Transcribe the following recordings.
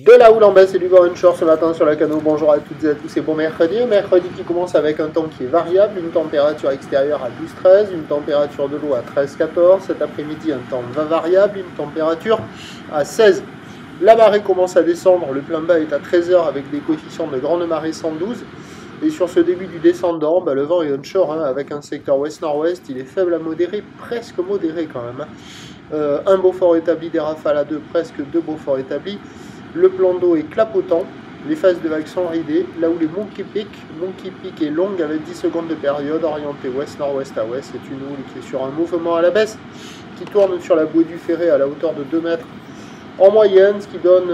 De la houle en baisse et du vent onshore ce matin sur la canot. Bonjour à toutes et à tous et bon mercredi. Mercredi qui commence avec un temps qui est variable, une température extérieure à 12-13, une température de l'eau à 13-14. Cet après-midi, un temps variable, une température à 16. La marée commence à descendre, le plein bas est à 13h avec des coefficients de grande marée 112. Et sur ce début du descendant, le vent est onshore avec un secteur ouest-nord-ouest, il est faible à modéré, presque modéré quand même. Un Beaufort établi, des rafales à 2, presque 2 Beaufort établis. Le plan d'eau est clapotant, les phases de vagues sont ridées, là où les Monkey Peak est longue avec 10 secondes de période, orientée ouest-nord-ouest à ouest. C'est une houle qui est sur un mouvement à la baisse, qui tourne sur la bouée du Ferré à la hauteur de 2 mètres en moyenne, ce qui donne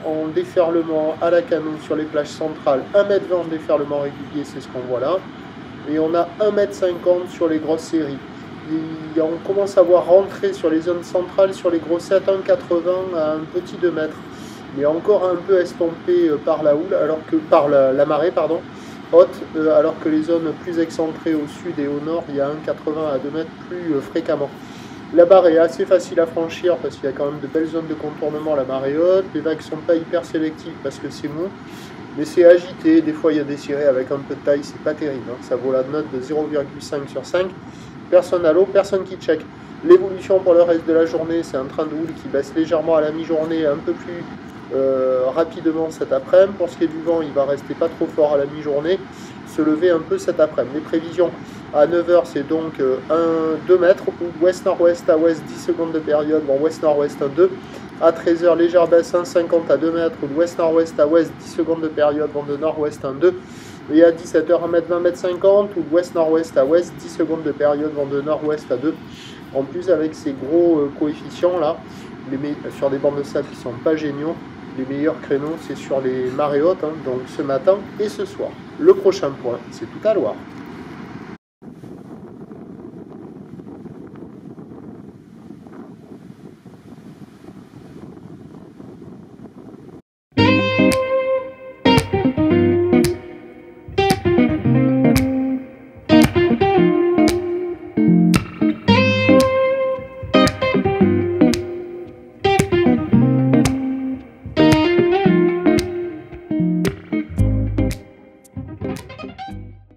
en déferlement à la canot sur les plages centrales 1,20 m en déferlement régulier, c'est ce qu'on voit là, et on a 1,50 m sur les grosses séries. Et on commence à voir rentrer sur les zones centrales, sur les grossettes, 1,80 à un petit 2 mètres, mais encore un peu estompé par la houle, alors que par la marée haute, alors que les zones plus excentrées au sud et au nord, il y a 1,80 à 2 mètres plus fréquemment. La barre est assez facile à franchir parce qu'il y a quand même de belles zones de contournement à la marée haute. Les vagues ne sont pas hyper sélectives parce que c'est mou, mais c'est agité. Des fois il y a des cirés avec un peu de taille, c'est pas terrible. Ça vaut la note de 0,5 sur 5. Personne à l'eau, personne qui check. L'évolution pour le reste de la journée, c'est un train de houle qui baisse légèrement à la mi-journée, un peu plus rapidement cet après-midi. Pour ce qui est du vent, il va rester pas trop fort à la mi-journée, se lever un peu cet après-midi. Les prévisions à 9h, c'est donc 2 mètres, ou ouest-nord-ouest à ouest, 10 secondes de période, bon, ouest-nord-ouest 2. À 13h, légère baisse 1,50 à 2 mètres, ou ouest-nord-ouest à ouest, 10 secondes de période, vent de nord-ouest 2. Et à 17h, 1 mètre 20, 50, ou ouest-nord-ouest à ouest, 10 secondes de période, vent de nord-ouest à 2. En plus, avec ces gros coefficients là, sur des bancs de sable qui sont pas géniaux, les meilleurs créneaux, c'est sur les marées hautes, donc ce matin et ce soir. Le prochain point, c'est tout à Loire.